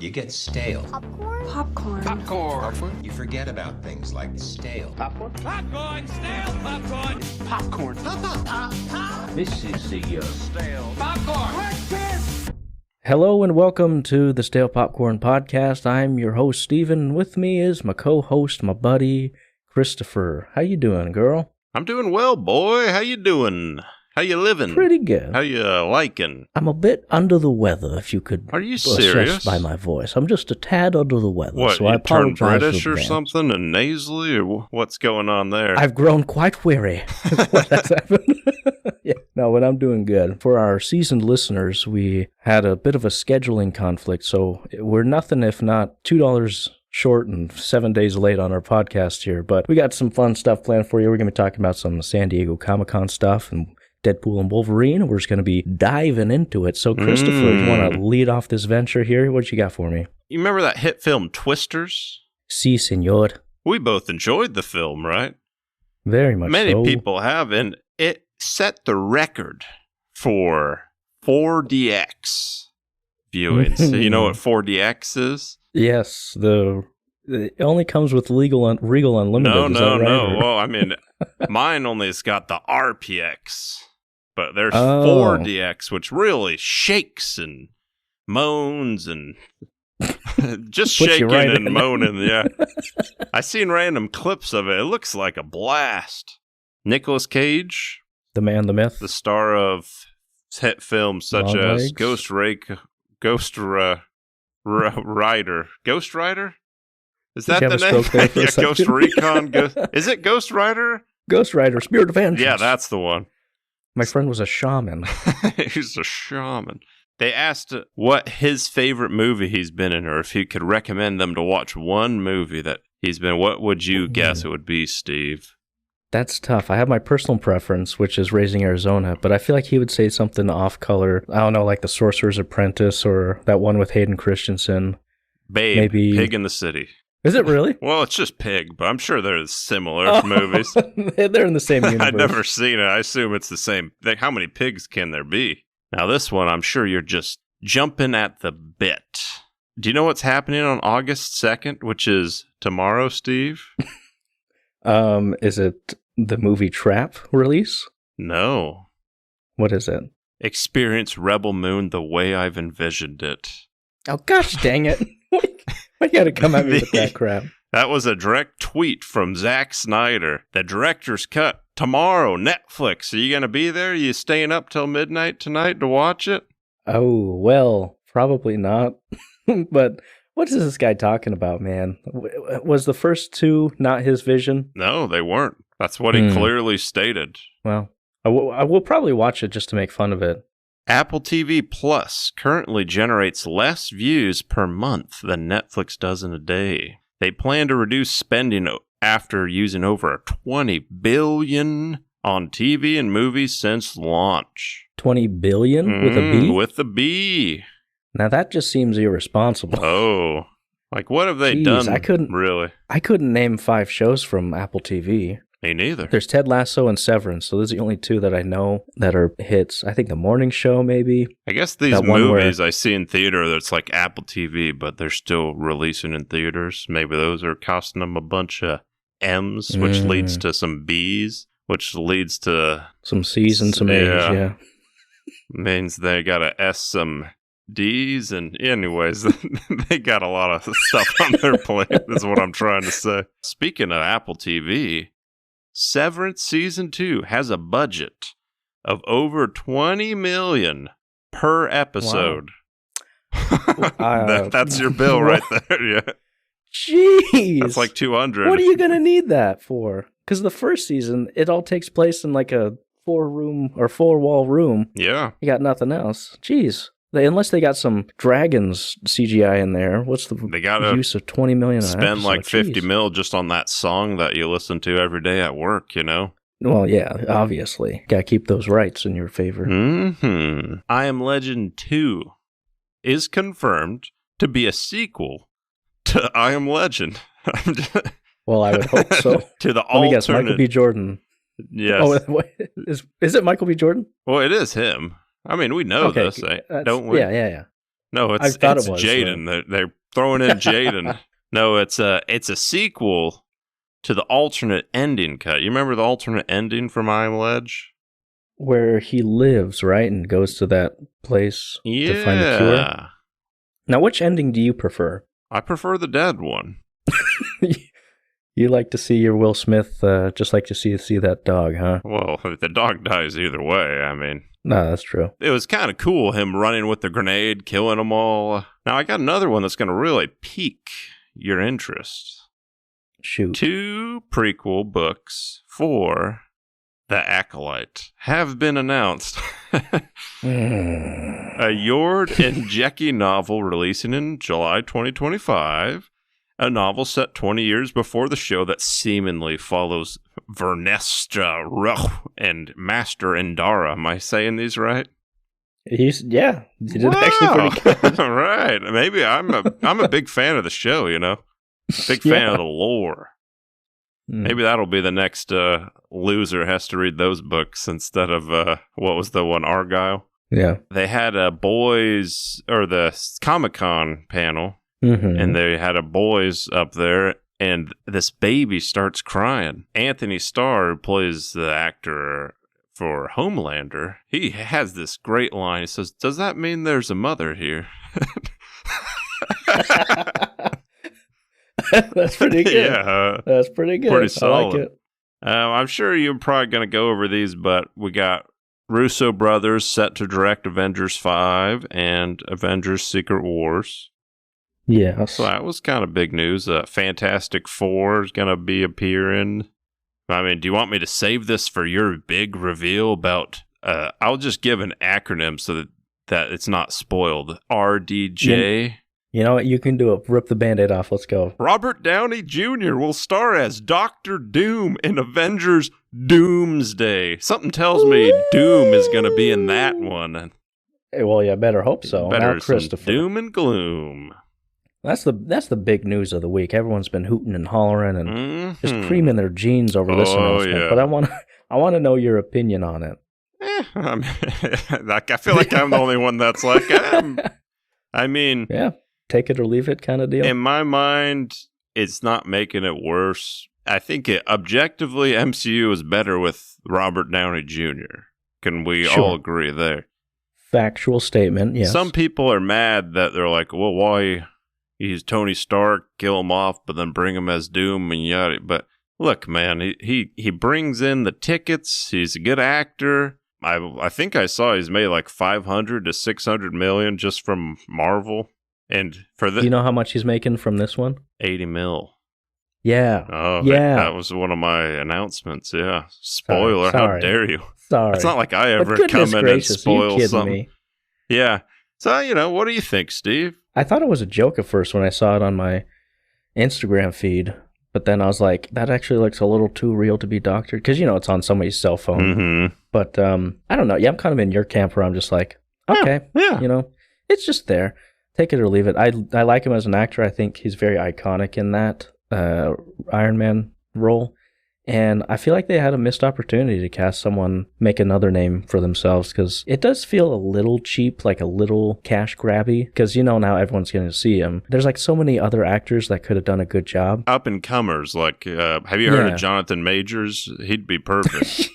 You get stale. Popcorn? Popcorn. Popcorn. Popcorn? You forget about things like stale. Popcorn. Popcorn. Stale popcorn. Popcorn. This is the Stale popcorn. Hello and welcome to the Stale Popcorn Podcast. I'm your host, Steven. With me is my co-host, my buddy, Christopher. How you doing, girl? I'm doing well, boy. How you doing? How you living? Pretty good. How you liking? I'm a bit under the weather, if you could Are you assess serious? by my voice. I'm just a tad under the weather, What, so I you turned apologize British in or advance. something and nasally, or what's going on there? I've grown quite weary. What has happened? Yeah, no, but I'm doing good. For our seasoned listeners, we had a bit of a scheduling conflict, so we're nothing if not $2 short and 7 days late on our podcast here, but we got some fun stuff planned for you. We're going to be talking about some San Diego Comic-Con stuff and Deadpool and Wolverine. We're just going to be diving into it. So, Christopher, you want to lead off this venture here? What you got for me? You remember that hit film Twisters? Si, senor. We both enjoyed the film, right? Very much Many so. people have, and it set the record for 4DX viewings. You know what 4DX is? Yes, it only comes with Regal Unlimited. No, is that right? no. Or- Well, I mean, mine only has got the RPX, but there's Oh. 4DX, which really shakes and moans and just Puts you shaking right and in. moaning. Yeah, I seen random clips of it. It looks like a blast. Nicolas Cage, The man, the myth. the star of hit films such Long as Legs. Ghost Rider. Ghost Rider? Is Did that you the have a name? stroke there for a Yeah, Ghost second? Recon. Is it Ghost Rider? Ghost Rider, Spirit of Vengeance. Yeah, that's the one. My friend was a shaman. He's a shaman. They asked what his favorite movie he's been in, or if he could recommend them to watch one movie that he's been. What would you guess it would be, Steve? That's tough. I have my personal preference, which is Raising Arizona, but I feel like he would say something off-color. I don't know, like The Sorcerer's Apprentice or that one with Hayden Christensen. Babe, Maybe- Pig in the City. Is it really? Well, it's just Pig, but I'm sure they're similar movies. They're in the same universe. I've never seen it. I assume it's the same. How many pigs can there be? Now, this one, I'm sure you're just jumping at the bit. Do you know what's happening on August 2nd, which is tomorrow, Steve? Is it the movie Trap release? No. What is it? Experience Rebel Moon the way I've envisioned it. Oh, gosh dang it. Why you gotta come at me with that crap? That was a direct tweet from Zack Snyder. The director's cut tomorrow, Netflix. Are you going to be there? Are you staying up till midnight tonight to watch it? Oh, well, probably not. But what is this guy talking about, man? Was the first two not his vision? No, they weren't. That's what he clearly stated. Well, I will probably watch it just to make fun of it. Apple TV Plus currently generates less views per month than Netflix does in a day. They plan to reduce spending after using over $20 billion on TV and movies since launch. 20 billion with a B? With the B. Now that just seems irresponsible. Oh. Like, what have they Jeez, done? Really? I couldn't name 5 shows from Apple TV. Me neither. There's Ted Lasso and Severance, so those are the only 2 that I know that are hits. I think The Morning Show, maybe. I guess these That one movies I see in theater that's like Apple TV, but they're still releasing in theaters. Maybe those are costing them a bunch of M's, which leads to some B's, which leads to... Some C's and some A's, yeah. Means they gotta S some D's, and anyways, they got a lot of stuff on their plate, is what I'm trying to say. Speaking of Apple TV... Severance Season 2 has a budget of over $20 million per episode. Wow. That's your bill right there. Yeah. Jeez. That's like 200. What are you going to need that for? Because the first season, it all takes place in like a 4-wall room. Yeah. You got nothing else. Jeez. Unless they got some dragons CGI in there, what's the use of $20 million? Spend like $50 million just on that song that you listen to every day at work, you know? Well, yeah, obviously. Got to keep those rights in your favor. I Am Legend 2 is confirmed to be a sequel to I Am Legend. Well, I would hope so. To the Let me guess, Michael B. Jordan. Yes. Oh, wait, is it Michael B. Jordan? Well, it is him. I mean, we know this, don't we? Yeah. No, I thought it was Jaden. They're throwing in Jaden. No, it's a sequel to the alternate ending cut. You remember the alternate ending from I'm Ledge? Where he lives, right, and goes to that place to find the cure. Now, which ending do you prefer? I prefer the dead one. You like to see your Will Smith, just like to see that dog, huh? Well, the dog dies either way. I mean, no, that's true. It was kind of cool, him running with the grenade, killing them all. Now, I got another one that's going to really pique your interest. Shoot. 2 prequel books for The Acolyte have been announced. A Yord and Jecki novel releasing in July 2025. A novel set 20 years before the show that seemingly follows Vernestra Ruch and Master Indara. Am I saying these right? You did actually pretty good. Right. Maybe I'm a big fan of the show, you know? Big fan of the lore. Maybe that'll be the next loser has to read those books instead of, what was the one, Argyle? Yeah. They had a boys, or the Comic-Con panel, and they had a boys up there, and this baby starts crying. Anthony Starr, who plays the actor for Homelander, he has this great line. He says, "Does that mean there's a mother here?" That's pretty good. Yeah. That's pretty good. Pretty solid. I like it. I'm sure you're probably going to go over these, but we got Russo brothers set to direct Avengers 5 and Avengers Secret Wars. Yeah. So that was kind of big news. Fantastic Four is going to be appearing. I mean, do you want me to save this for your big reveal about... I'll just give an acronym so that it's not spoiled. RDJ... You know what? You can do it. Rip the Band-Aid off. Let's go. Robert Downey Jr. will star as Dr. Doom in Avengers Doomsday. Something tells me Doom is going to be in that one. Hey, well, yeah, better hope so. Better now, Christopher. Doom and gloom. That's the big news of the week. Everyone's been hooting and hollering and just creaming their jeans over this announcement. Yeah. But I want to know your opinion on it. I feel like I'm the only one that's like, I mean... Yeah. Take it or leave it kind of deal. In my mind, it's not making it worse. I think objectively, MCU is better with Robert Downey Jr. Can we all agree there? Factual statement, yes. Some people are mad that they're like, well, why he's Tony Stark, kill him off, but then bring him as Doom and yada. But look, man, he brings in the tickets. He's a good actor. I think I saw he's made like 500 to 600 million just from Marvel. And for do you know how much he's making from this one? 80 mil. Yeah. Oh, yeah. That was one of my announcements. Yeah. Spoiler. Sorry. How dare you? Sorry. It's not like I ever come in and spoil something. Me? Yeah. So, what do you think, Steve? I thought it was a joke at first when I saw it on my Instagram feed. But then I was like, that actually looks a little too real to be doctored. Because, it's on somebody's cell phone. Mm-hmm. But I don't know. Yeah, I'm kind of in your camp where I'm just like, okay. Yeah. It's just there. Take it or leave it. I like him as an actor. I think he's very iconic in that Iron Man role. And I feel like they had a missed opportunity to cast someone, make another name for themselves, because it does feel a little cheap, like a little cash grabby, because now everyone's going to see him. There's like so many other actors that could have done a good job. Up and comers, like, have you heard of Jonathan Majors? He'd be perfect.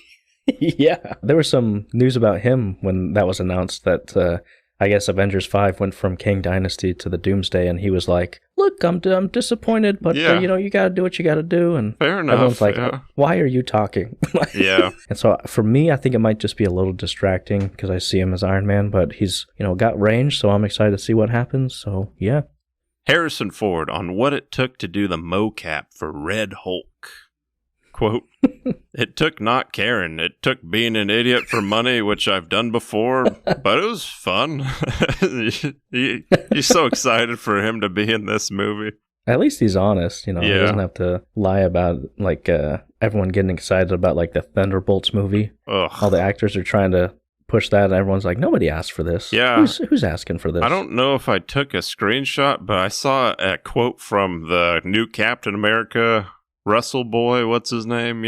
Yeah. There was some news about him when that was announced that... I guess Avengers 5 went from King Dynasty to the Doomsday, and he was like, look, I'm disappointed, but, you got to do what you got to do. And fair enough. Everyone's like, why are you talking? Yeah. And so for me, I think it might just be a little distracting because I see him as Iron Man, but he's, got range, so I'm excited to see what happens. So, yeah. Harrison Ford on what it took to do the mocap for Red Hulk. Quote, "It took not caring. It took being an idiot for money, which I've done before, but it was fun." You're so excited for him to be in this movie. At least he's honest, He doesn't have to lie about, like, everyone getting excited about, like, the Thunderbolts movie. Ugh. All the actors are trying to push that, and everyone's like, nobody asked for this. Yeah. Who's asking for this? I don't know if I took a screenshot, but I saw a quote from the new Captain America... Russell boy, what's his name,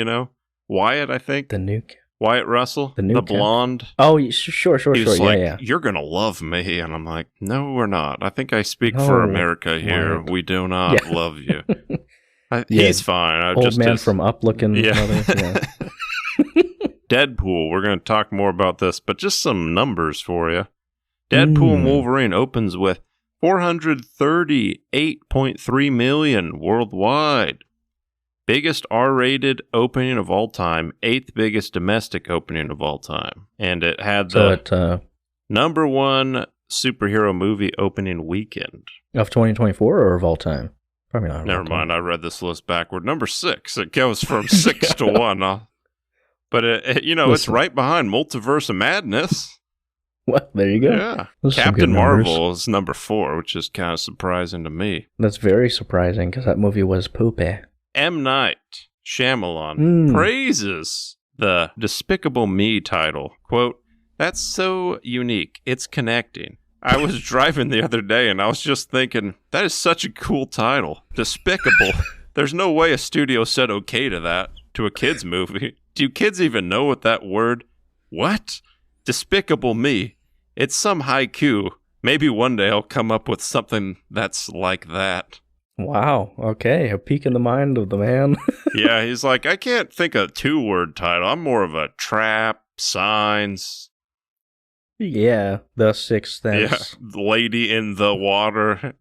Wyatt, I think. The nuke. Wyatt Russell, The new the captain? blonde. Oh, sure. He was like, Yeah. "You're gonna love me," and I'm like, "No, we're not. I think I speak No, for America here. Wyatt. We do not Yeah. love you." Yeah. He's fine. Old man from Up looking. Yeah. Mother. Yeah. Deadpool. We're going to talk more about this, but just some numbers for you. Deadpool Wolverine opens with 438.3 million worldwide. Biggest R-rated opening of all time, 8th biggest domestic opening of all time. And it had the number one superhero movie opening weekend. Of 2024 or of all time? Probably not. Never mind, I read this list backward. Number 6. It goes from 6 to 1. But, it's right behind Multiverse of Madness. Well, there you go. Yeah. Those are some Captain good numbers. Marvel is number 4, which is kind of surprising to me. That's very surprising because that movie was poopy. M. Night Shyamalan praises the Despicable Me title. Quote, "That's so unique. It's connecting. I was driving the other day and I was just thinking, that is such a cool title. Despicable. There's no way a studio said okay to that, to a kid's movie. Do kids even know what that word? What? Despicable Me. It's some haiku. Maybe one day I'll come up with something that's like that." Wow. Okay. A peek in the mind of the man. Yeah, he's like, I can't think of a 2-word title. I'm more of a trap, signs. Yeah. The Sixth Sense. Yeah, lady in the water.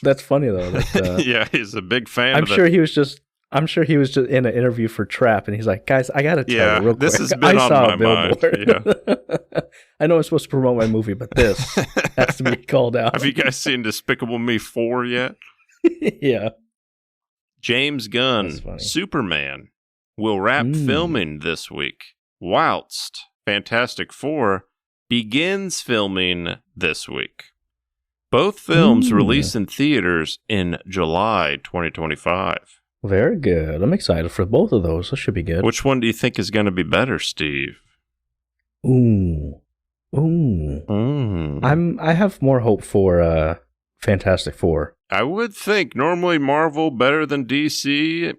That's funny though. That, Yeah, he's a big fan I'm of sure he was just in an interview for Trap, and he's like, "Guys, I gotta tell you real quick. This has been on my mind. Yeah. I know I'm supposed to promote my movie, but this has to be called out." Have you guys seen Despicable Me 4 yet? Yeah. James Gunn, Superman, will wrap filming this week, whilst Fantastic Four begins filming this week. Both films release in theaters in July 2025. Very good. I'm excited for both of those. This should be good. Which one do you think is going to be better, Steve? Ooh. I have more hope for Fantastic Four. I would think normally Marvel better than DC,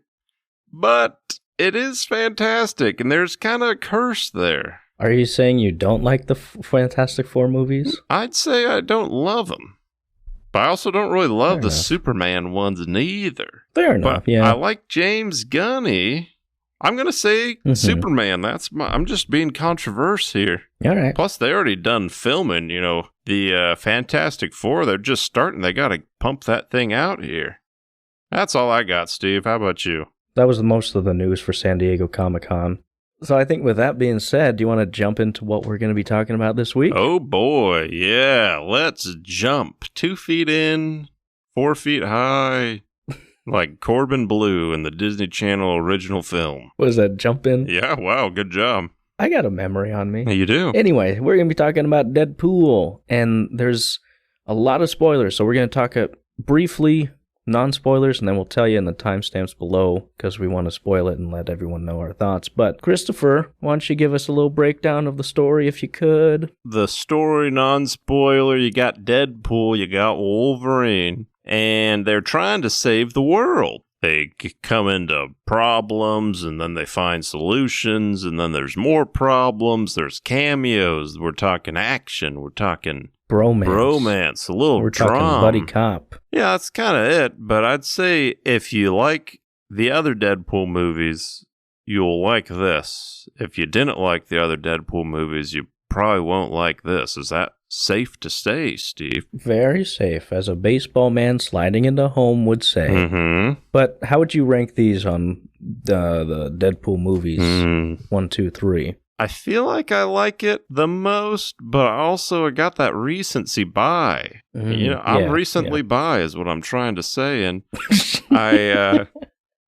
but it is fantastic, and there's kind of a curse there. Are you saying you don't like the Fantastic Four movies? I'd say I don't love them. But I also don't really love Fair the enough. Superman ones neither. Fair enough, But yeah. I like James Gunny. I'm going to say Superman. I'm just being controversial here. All right. Plus, they already done filming, the Fantastic Four. They're just starting. They got to pump that thing out here. That's all I got, Steve. How about you? That was most of the news for San Diego Comic-Con. So I think with that being said, do you want to jump into what we're going to be talking about this week? Oh, boy. Yeah, let's jump. 2 feet in, 4 feet high, like Corbin Blue in the Disney Channel original film. What is that, jump in? Yeah, wow, good job. I got a memory on me. You do? Anyway, we're going to be talking about Deadpool, and there's a lot of spoilers, so we're going to talk briefly, non-spoilers, and then we'll tell you in the timestamps below, because we want to spoil it and let everyone know our thoughts. But Christopher, why don't you give us a little breakdown of the story, if you could? The story, non-spoiler, you got Deadpool, you got Wolverine, and they're trying to save the world. They come into problems, and then they find solutions, and then there's more problems, there's cameos, we're talking action, we're talking bromance, a little We're drama. talking buddy cop. Yeah, that's kind of it, but I'd say if you like the other Deadpool movies, you'll like this. If you didn't like the other Deadpool movies, you probably won't like this. Is that safe to say, Steve? Very safe, as a baseball man sliding into home would say. Mm-hmm. But how would you rank these on the Deadpool movies? 1, 2, 3. I feel like I like it the most, but also I got that recency buy. I'm recently buy is what I'm trying to say, and I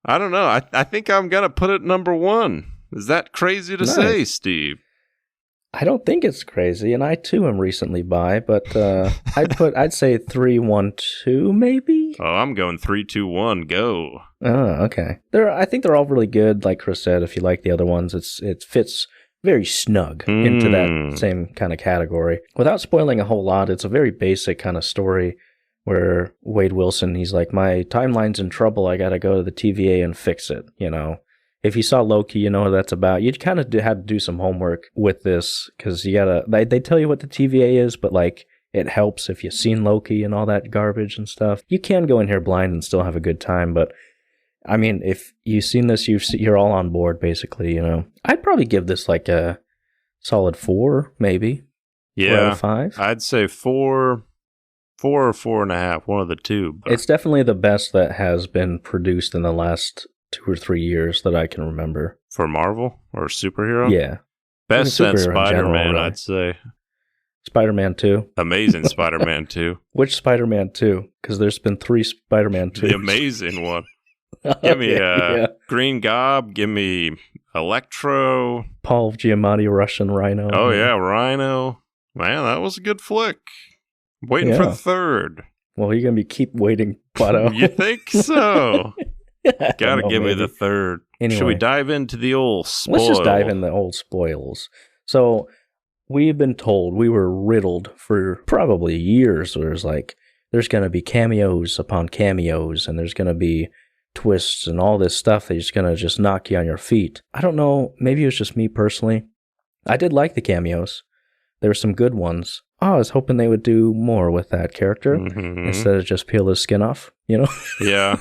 don't know. I think I'm gonna put it number 1. Is that crazy to say, Steve? I don't think it's crazy, and I too am recently buy, but I'd say 3, 1, 2 maybe. Oh, I'm going 3, 2, 1, go. Oh, okay. I think they're all really good. Like Chris said, if you like the other ones, it fits very snug into that same kind of category. Without spoiling a whole lot, it's a very basic kind of story where Wade Wilson, he's like, my timeline's in trouble, I gotta go to the TVA and fix it, if you saw Loki, you know what that's about. You kind of had to do some homework with this because you gotta. They tell you what the TVA is, but like it helps if you've seen Loki and all that garbage and stuff. You can go in here blind and still have a good time, but I mean, if you've seen this, you're all on board basically. You know, I'd probably give this like a solid 4, maybe. Yeah, 4 out of 5. I'd say 4 or 4.5, one of the two. But It's definitely the best that has been produced in the last 2 or 3 years that I can remember. for Marvel or superhero, Yeah. best Even since superhero in general, Spider-Man, really. I'd say. Spider-Man 2. Amazing Spider-Man 2, Which Spider-Man 2? Because there's been 3 Spider-Man 2. the amazing one. Give me yeah. Green Gob. Give me Electro. Paul Giamatti, Russian Rhino. Oh yeah, Rhino. Man, that was a good flick. Waiting for Yeah. the third. Well, you're going to be keep waiting, Pato. You think so? I don't Gotta know, give me maybe. the third. Anyway. Should we dive into the old spoil? Let's just dive in the old spoils. So, we've been told, we were riddled for probably years. There's going to be cameos upon cameos, and there's going to be twists and all this stuff that's going to just knock you on your feet. I don't know. Maybe it was just me personally. I did like the cameos. There were some good ones. Oh, I was hoping they would do more with that character Mhm. instead of just peel his skin off, you know? Yeah.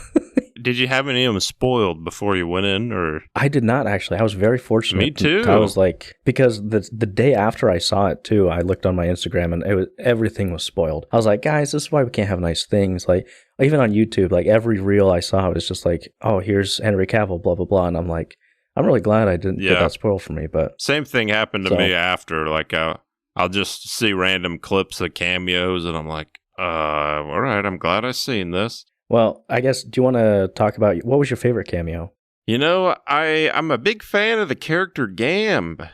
Did you have any of them spoiled before you went in, or? I did not actually. I was very fortunate. Me too. I was like, because the day after I saw it too, I looked on my Instagram and everything was spoiled. I was like, guys, this is why we can't have nice things. Like even on YouTube, like every reel I saw was just like, oh, here's Henry Cavill, blah blah blah, and I'm like, I'm really glad I didn't get that spoiled for me. But Same thing happened to So- me after. Like, I'll just see random clips of cameos, and I'm like, all right, I'm glad I seen this. well, I guess do you want to talk about what was your favorite cameo? You know, I'm a big fan of the character Gamb.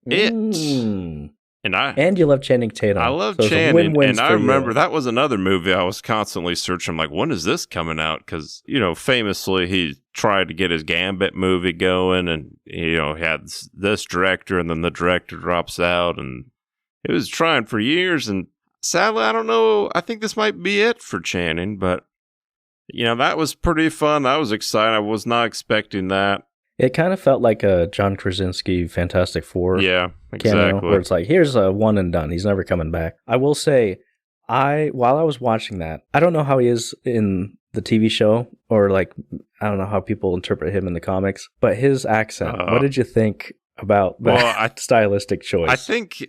Mm. And you love Channing Tatum. I love So it's a Channing, win-win and I for you. remember that was another movie I was constantly searching. Like, when is this coming out? Because, you know, famously he tried to get his Gambit movie going, and, you know, he had this director, and then the director drops out, and it was trying for years. And sadly, I don't know. I think this might be it for Channing, but, you know, that was pretty fun. I was excited. I was not expecting that. It kind of felt like a John Krasinski Fantastic Four. Yeah, Cameo, exactly. where it's like, here's a one and done. He's never coming back. I will say, while I was watching that, I don't know how he is in the TV show, or like, I don't know how people interpret him in the comics, but his accent, what did you think about that stylistic choice? I think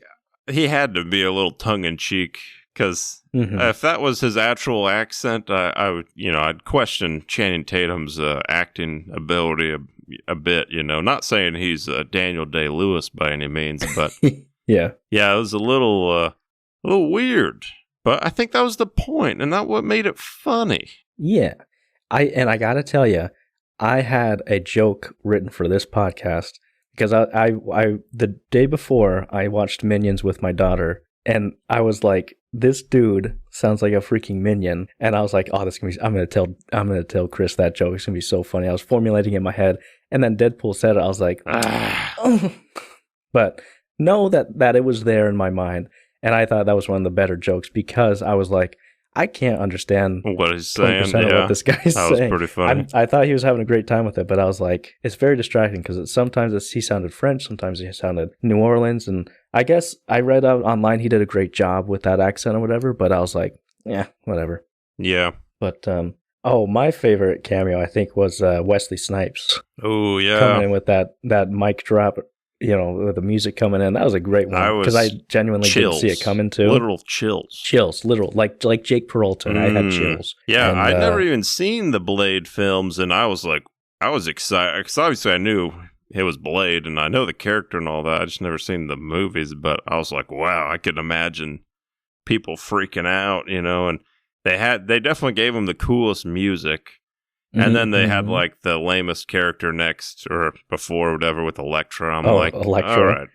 he had to be a little tongue-in-cheek, because Mhm. if that was his actual accent, I would, you know, I'd question Channing Tatum's acting ability a bit, you know. Not saying he's Daniel Day-Lewis by any means, but yeah. yeah, it was a little weird. But I think that was the point, and that's what made it funny. Yeah. I gotta tell you, I had a joke written for this podcast because I the day before I watched Minions with my daughter, and I was like, this dude sounds like a freaking minion, and I was like, oh, this is gonna be, I'm gonna tell Chris that joke. It's gonna be so funny. I was formulating it in my head, and then Deadpool said it. I was like, oh. But know that it was there in my mind, and I thought that was one of the better jokes because I was like, I can't understand What he's saying, 20% of what this guy's that was saying. pretty funny. I thought he was having a great time with it, but I was like, it's very distracting because sometimes he sounded French, sometimes he sounded New Orleans, and I guess I read out online he did a great job with that accent or whatever, but I was like, yeah, whatever. Yeah. But, my favorite cameo, I think, was Wesley Snipes Oh, yeah. coming in with that mic drop, you know, with the music coming in. That was a great one because I genuinely chills. didn't see it coming too. Literal chills. Chills, literal, like Jake Peralta. I had chills. Yeah, And, I'd never even seen the Blade films, and I was excited because obviously I knew it was Blade, and I know the character and all that. I just never seen the movies, but I was like, wow, I could imagine people freaking out, you know. And they definitely gave him the coolest music, and then they had like the lamest character next or before, whatever, with Elektra. I'm like, Elektra. all right,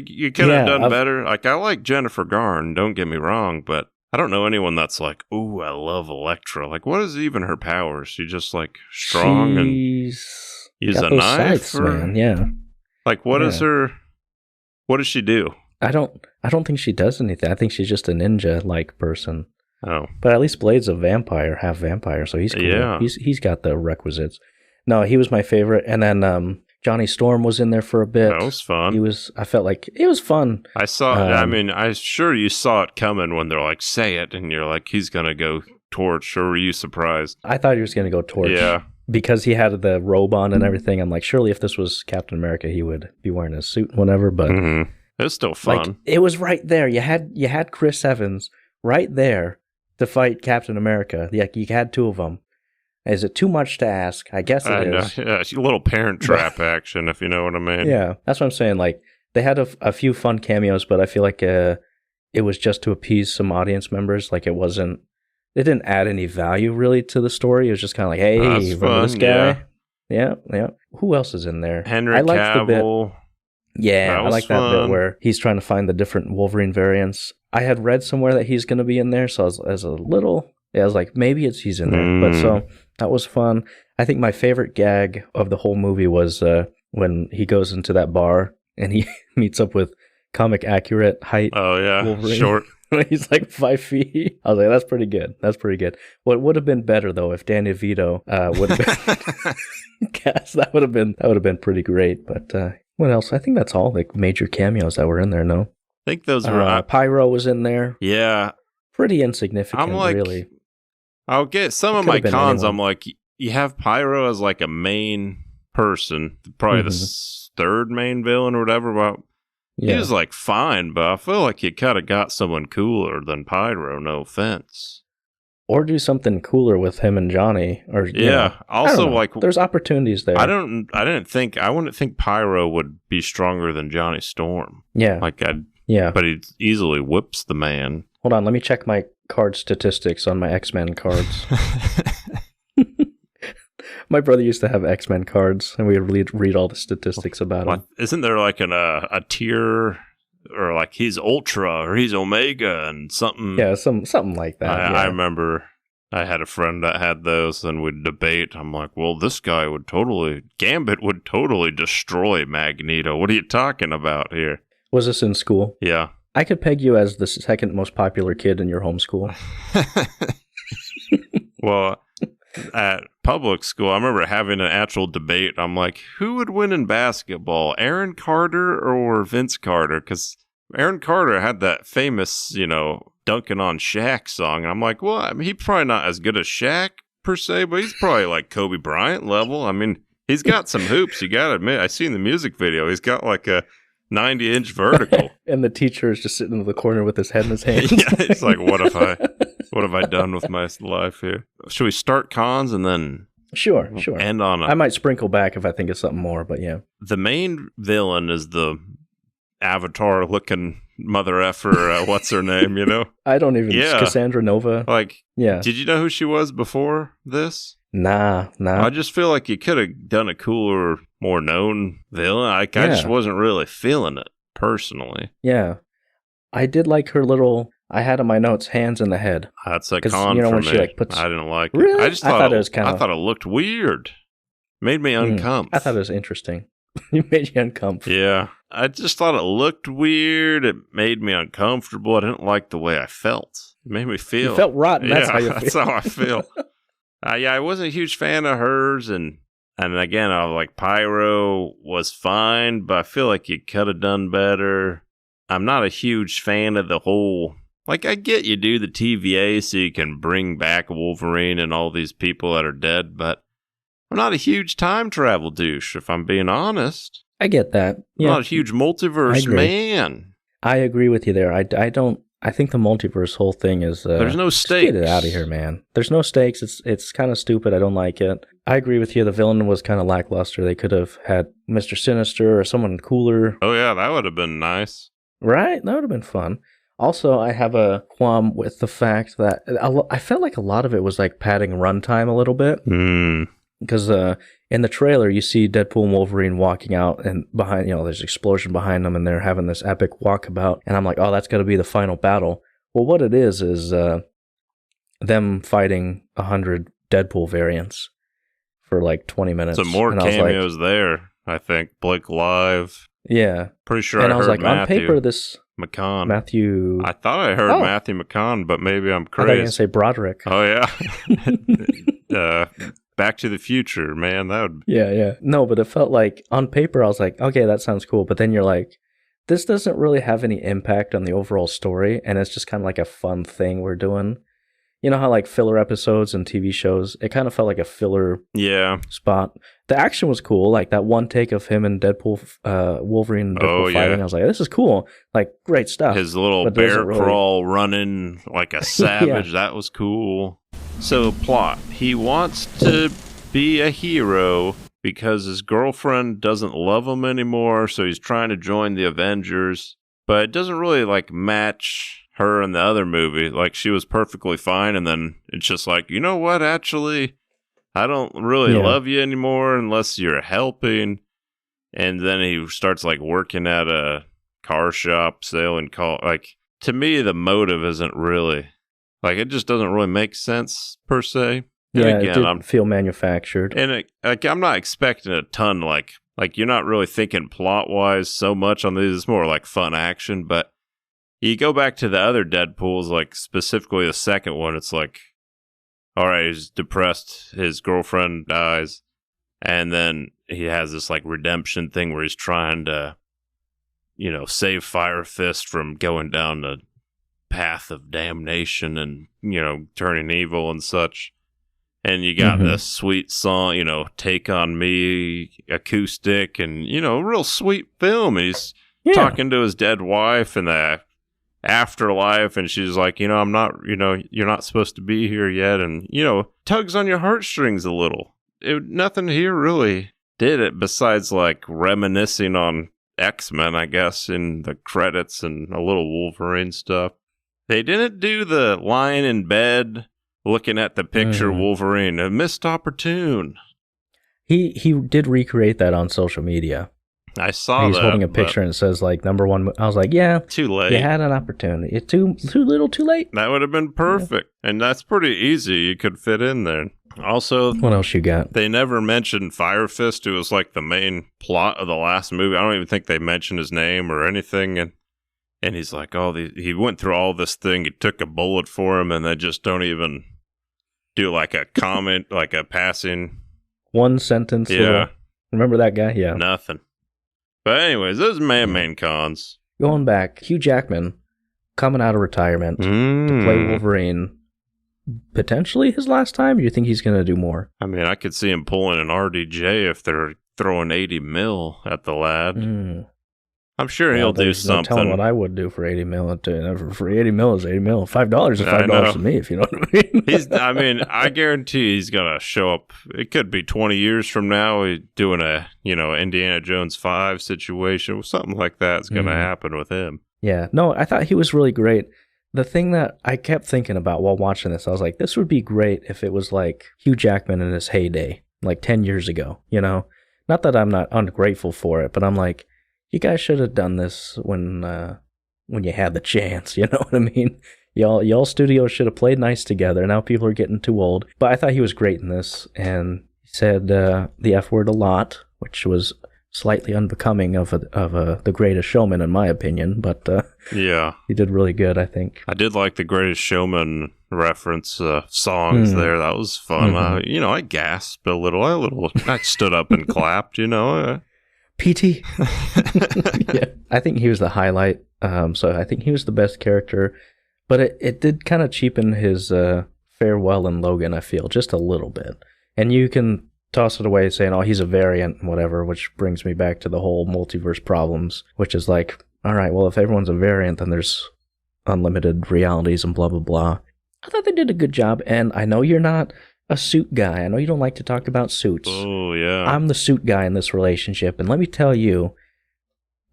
you could have done I've- better. Like, I like Jennifer Garner, don't get me wrong, but I don't know anyone that's like, ooh, I love Elektra. Like, what is even her powers? She just like strong and She's use got a those knife, scythes, or man. Yeah. like what is her? What does she do? I don't think she does anything. I think she's just a ninja-like person. Oh, But at least Blade's a vampire, half vampire, so he's cool. Yeah. He's got the requisites. No, he was my favorite. And then Johnny Storm was in there for a bit. That was fun. I felt like it was fun. I saw, I'm sure you saw it coming when they're like, say it. And you're like, he's going to go Torch. Or were you surprised? I thought he was going to go Torch. Yeah. Because he had the robe on and everything. I'm like, surely if this was Captain America, he would be wearing a suit and whatever. But it was still fun. Like, it was right there. You had Chris Evans right there to fight Captain America. Yeah, you had two of them. Is it too much to ask? I guess it is. Yeah, it's a little Parent Trap action, if you know what I mean. Yeah, that's what I'm saying. Like, they had a few fun cameos, but I feel like it was just to appease some audience members. Like, it didn't add any value really to the story. It was just kind of like, hey, remember this guy? Yeah. Who else is in there? Henry Cavill. Yeah, I like that bit where he's trying to find the different Wolverine variants. I had read somewhere that he's going to be in there, so I was like, maybe he's in there. But so that was fun. I think my favorite gag of the whole movie was when he goes into that bar and he meets up with comic accurate height. Oh yeah, Wolverine. Short. He's like 5 feet. I was like, that's pretty good. What would have been better though if Danny DeVito would have been cast? That would have been pretty great. But what else? I think that's all the major cameos that were in there. No, I think those were Pyro was in there. Yeah, pretty insignificant. I'm like, really. I'll get some of my cons. Anyone. I'm like, you have Pyro as like a main person, probably the third main villain or whatever. But he was like fine, but I feel like you kind of got someone cooler than Pyro. No offense. Or do something cooler with him and Johnny. Or also like there's opportunities there. I wouldn't think Pyro would be stronger than Johnny Storm. Yeah, but he easily whips the man. Hold on, let me check my card statistics on my X-Men cards. My brother used to have X-Men cards, and we would read all the statistics about him. Isn't there like a tier, or like he's Ultra, or he's Omega, and something? Yeah, something like that. I remember I had a friend that had those, and we'd debate. I'm like, well, this guy Gambit would totally destroy Magneto. What are you talking about here? Was this in school? Yeah. I could peg you as the second most popular kid in your homeschool. Well, at public school, I remember having an actual debate. I'm like, who would win in basketball, Aaron Carter or Vince Carter? Because Aaron Carter had that famous, dunking on Shaq song. And I'm like, well, I mean, he's probably not as good as Shaq per se, but he's probably like Kobe Bryant level. I mean, he's got some hoops, you got to admit. I seen the music video. He's got like a 90-inch vertical. And the teacher is just sitting in the corner with his head in his hands. Yeah, it's like, what have I done with my life here? Should we start cons and then Sure. end on I might sprinkle back if I think of something more, but yeah. The main villain is the Avatar-looking mother effer, what's her name, I don't even... Yeah. Cassandra Nova. Like, yeah. Did you know who she was before this? Nah. I just feel like you could have done a cooler, more known villain. I just wasn't really feeling it, personally. Yeah. I did like her little... I had in my notes, hands in the head. That's a con for when me. She, like, puts... I didn't like it. Really? I thought it was kind of... I thought it looked weird. Made me uncomfortable. I thought it was interesting. It made you uncomfortable. Yeah. I just thought it looked weird. It made me uncomfortable. I didn't like the way I felt. It made me feel... You felt rotten. That's how you feel. That's how I feel. I wasn't a huge fan of hers. And again, I was like, Pyro was fine, but I feel like you could have done better. I'm not a huge fan of the whole... Like, I get you do the TVA so you can bring back Wolverine and all these people that are dead, but I'm not a huge time travel douche, if I'm being honest. I get that. Yeah. I'm not a huge multiverse man. I agree with you there. I think the multiverse whole thing is... There's no stakes. Get it out of here, man. There's no stakes. It's kind of stupid. I don't like it. I agree with you. The villain was kind of lackluster. They could have had Mr. Sinister or someone cooler. Oh, yeah, that would have been nice. Right? That would have been fun. Also, I have a qualm with the fact that I felt like a lot of it was like padding runtime a little bit. Because in the trailer, you see Deadpool and Wolverine walking out, and behind, there's an explosion behind them, and they're having this epic walkabout. And I'm like, oh, that's got to be the final battle. Well, what it is them fighting 100 Deadpool variants for like 20 minutes. Some more cameos there, I think. Blake Live. Yeah. Pretty sure and I was heard like, on paper, this... McCann. Matthew... I thought I heard Matthew McCann, but maybe I'm crazy. I thought you were going to say Broderick. Oh, yeah. Back to the Future, man. That would. Yeah. No, but it felt like on paper, I was like, okay, that sounds cool. But then you're like, this doesn't really have any impact on the overall story, and it's just kind of like a fun thing we're doing. You know how like filler episodes and TV shows, it kind of felt like a filler spot. The action was cool, like that one take of him and Wolverine and Deadpool fighting. I was like, this is cool, like great stuff. His little bear crawl running like a savage, that was cool. So plot, he wants to be a hero because his girlfriend doesn't love him anymore, so he's trying to join the Avengers, but it doesn't really like match her in the other movie. Like, she was perfectly fine, and then it's just like, you know what, actually, I don't really love you anymore unless you're helping. And then he starts like working at a car shop, selling car. Like, to me, the motive isn't really, like, it just doesn't really make sense per se. And yeah, again, it didn't feel manufactured. And I'm not expecting a ton, like you're not really thinking plot-wise so much on these. It's more like fun action, but you go back to the other Deadpools, like specifically the second one, it's like, all right, he's depressed, his girlfriend dies, and then he has this like redemption thing where he's trying to, you know, save Fire Fist from going down the path of damnation and, you know, turning evil and such. And you got this sweet song, you know, Take On Me acoustic, and, you know, real sweet film. He's talking to his dead wife in the afterlife, and she's like, you know, I'm not, you know, you're not supposed to be here yet, and, you know, tugs on your heartstrings a little. Nothing here really did it besides like reminiscing on X-Men, I guess, in the credits and a little Wolverine stuff. They didn't do the lying in bed looking at the picture Wolverine, a missed opportune. He did recreate that on social media. I saw He's that. holding a picture and it says like #1. I was like, yeah, too late. You had an opportunity. Too little, too late. That would have been perfect, and that's pretty easy. You could fit in there. Also, what else you got? They never mentioned Fire Fist, who was like the main plot of the last movie. I don't even think they mentioned his name or anything. And he's like, he went through all this thing. He took a bullet for him, and they just don't even do like a comment, like a passing one sentence. Yeah, remember that guy? Yeah, nothing. But anyways, those main cons. Going back, Hugh Jackman coming out of retirement to play Wolverine. Potentially his last time? Do you think he's going to do more? I mean, I could see him pulling an RDJ if they're throwing 80 mil at the lad. I'm sure he'll do something. No telling what I would do for 80 mil. For 80 mil is 80 mil. $5 is $5 to me, if you know what I mean. I guarantee he's going to show up. It could be 20 years from now. He's doing a, Indiana Jones 5 situation. Something like that's going to happen with him. Yeah. No, I thought he was really great. The thing that I kept thinking about while watching this, I was like, this would be great if it was like Hugh Jackman in his heyday, like 10 years ago, Not that I'm not ungrateful for it, but I'm like, you guys should have done this when you had the chance, you know what I mean? Y'all studios should have played nice together. Now people are getting too old. But I thought he was great in this, and he said the F word a lot, which was slightly unbecoming of the Greatest Showman, in my opinion. But yeah, he did really good, I think. I did like the Greatest Showman reference songs there. That was fun. I gasped a little. I stood up and clapped. PT. Yeah, I think he was the highlight. So I think he was the best character, but it did kind of cheapen his farewell in Logan, I feel, just a little bit. And you can toss it away saying, oh, he's a variant and whatever, which brings me back to the whole multiverse problems, which is like, all right, well, if everyone's a variant, then there's unlimited realities and blah, blah, blah. I thought they did a good job, and I know you're not a suit guy. I know you don't like to talk about suits. Oh, yeah. I'm the suit guy in this relationship, and let me tell you,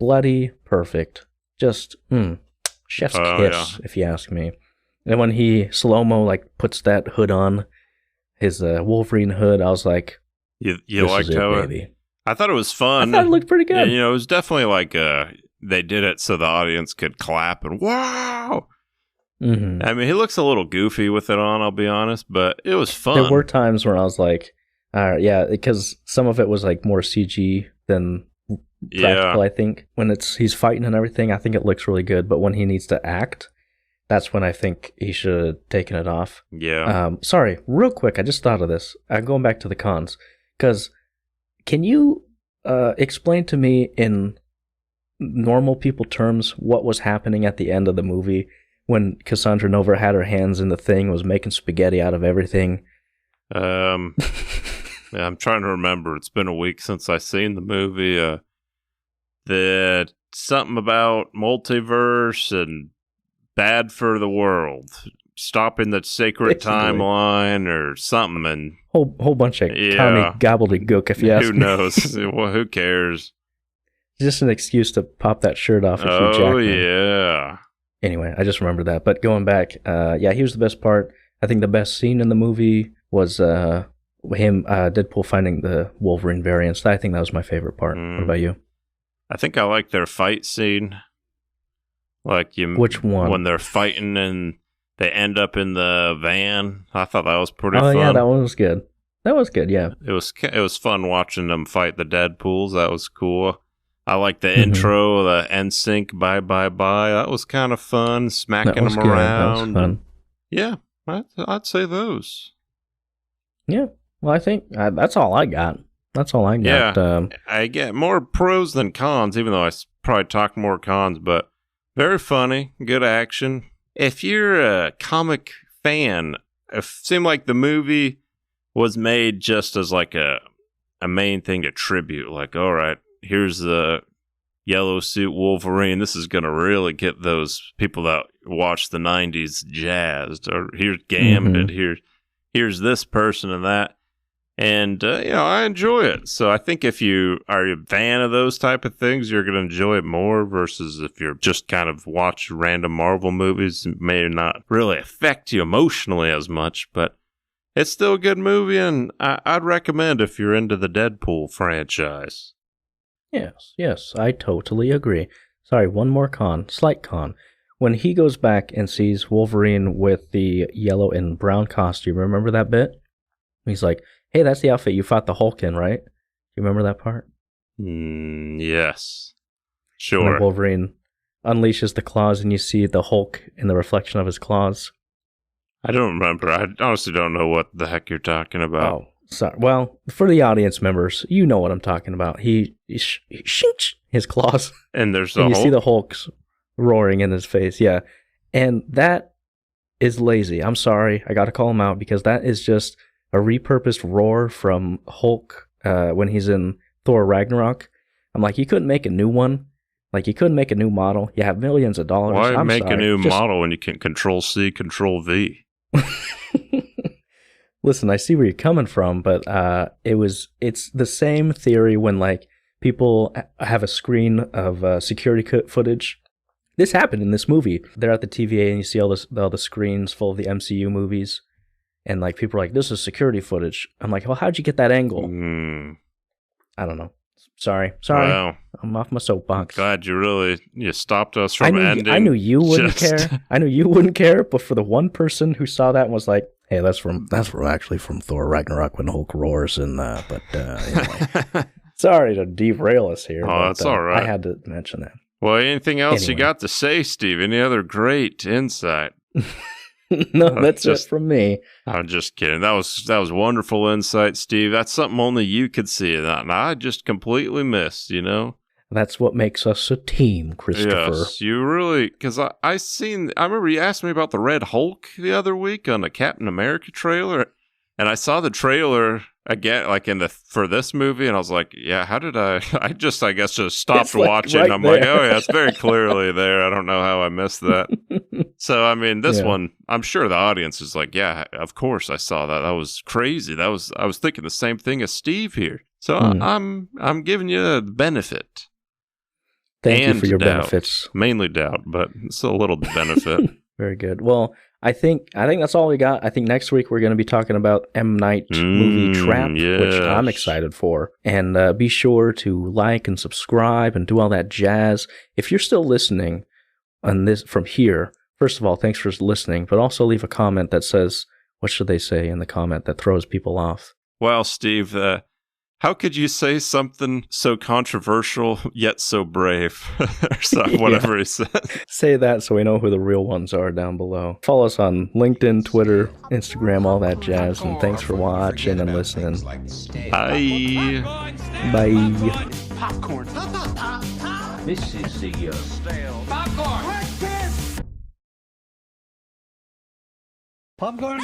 bloody perfect. Just, chef's kiss, if you ask me. And when he slow-mo, puts that hood on, his Wolverine hood, I was like, you liked how it? I thought it was fun. I thought it looked pretty good. Yeah, it was definitely they did it so the audience could clap and wow. Mm-hmm. I mean, he looks a little goofy with it on, I'll be honest, but it was fun. There were times where I was like, yeah, because some of it was more CG than practical, I think. When he's fighting and everything, I think it looks really good, but when he needs to act, that's when I think he should have taken it off. Yeah. Sorry, real quick, I just thought of this. I'm going back to the cons. Because can you explain to me in normal people terms what was happening at the end of the movie when Cassandra Nova had her hands in the thing, was making spaghetti out of everything? Yeah, I'm trying to remember. It's been a week since I seen the movie. That something about multiverse and bad for the world, stopping the sacred Basically. timeline or something. And Whole bunch of county gobbledygook, if you ask who me. knows? Well, who cares? Just an excuse to pop that shirt off. Oh yeah. Anyway, I just remembered that. But going back, yeah, he was the best part. I think the best scene in the movie was him, Deadpool finding the Wolverine variants. I think that was my favorite part. What about you? I think I like their fight scene. Which one? When they're fighting and they end up in the van. I thought that was pretty fun. Oh yeah, that one was good. That was good, yeah. It was fun watching them fight the Deadpools. That was cool. I like the intro, the NSYNC Bye Bye Bye. That was kind of fun, smacking them around. That was fun. Yeah, I'd say those. Yeah, well, I think that's all I got. That's all I got. Yeah, I get more pros than cons, even though I probably talk more cons, but very funny, good action. If you're a comic fan, it seemed like the movie was made just as like a main thing to tribute. Like, all right, here's the yellow suit Wolverine. This is going to really get those people that watch the 90s jazzed. Or here's Gambit. Here's this person and that. And, I enjoy it. So I think if you are a fan of those type of things, you're going to enjoy it more versus if you're just kind of watch random Marvel movies. It may not really affect you emotionally as much, but it's still a good movie, and I'd recommend if you're into the Deadpool franchise. Yes, I totally agree. Sorry, one more slight con. When he goes back and sees Wolverine with the yellow and brown costume, remember that bit? He's like, hey, that's the outfit you fought the Hulk in, right? You remember that part? Yes. Sure. When Wolverine unleashes the claws and you see the Hulk in the reflection of his claws. I don't remember. I honestly don't know what the heck you're talking about. Oh, sorry. Well, for the audience members, you know what I'm talking about. He shoots his claws. And there's and you see the Hulk's roaring in his face, yeah. And that is lazy. I'm sorry. I got to call him out because that is just a repurposed roar from Hulk when he's in Thor Ragnarok. I'm like, you couldn't make a new one. Like, you couldn't make a new model. You have millions of dollars. Why make a new model when you can Control-C, Control-V? Listen, I see where you're coming from, but it's the same theory when, like, people have a screen of security footage. This happened in this movie. They're at the TVA and you see all the screens full of the MCU movies. And, like, people are like, this is security footage. I'm like, well, how'd you get that angle? I don't know. Sorry. Wow. I'm off my soapbox. Glad you stopped us from ending. I knew you wouldn't care. I knew you wouldn't care, but for the one person who saw that and was like, hey, that's actually from Thor Ragnarok when Hulk roars and anyway. Sorry to derail us here. Oh, that's all right. I had to mention that. Well, anything else you got to say, Steve? Any other great insight? No, that's it from me. I'm just kidding. That was wonderful insight, Steve. That's something only you could see, and I just completely missed. That's what makes us a team, Christopher. Yes, you really, because I remember you asked me about the Red Hulk the other week on the Captain America trailer, and I saw the trailer again, like for this movie, and I was like, yeah, how did I guess just stopped watching. Right I'm there. Like, oh yeah, it's very clearly there. I don't know how I missed that. So, I mean, this one, I'm sure the audience is like, yeah, of course I saw that. That was crazy. I was thinking the same thing as Steve here. So I'm giving you the benefit. Thank you for your benefits. Mainly doubt, but it's a little benefit. Very good. Well, I think that's all we got. I think next week we're going to be talking about M. Night movie Trap, which I'm excited for. And be sure to like and subscribe and do all that jazz. If you're still listening on this from here, first of all, thanks for listening, but also leave a comment that says, what should they say in the comment that throws people off? Well, Steve, How could you say something so controversial yet so brave? Or so, whatever he said. Say that so we know who the real ones are down below. Follow us on LinkedIn, Twitter, Instagram, all that jazz. And thanks for watching and listening. Bye. Bye. Popcorn. This is the Popcorn. Popcorn?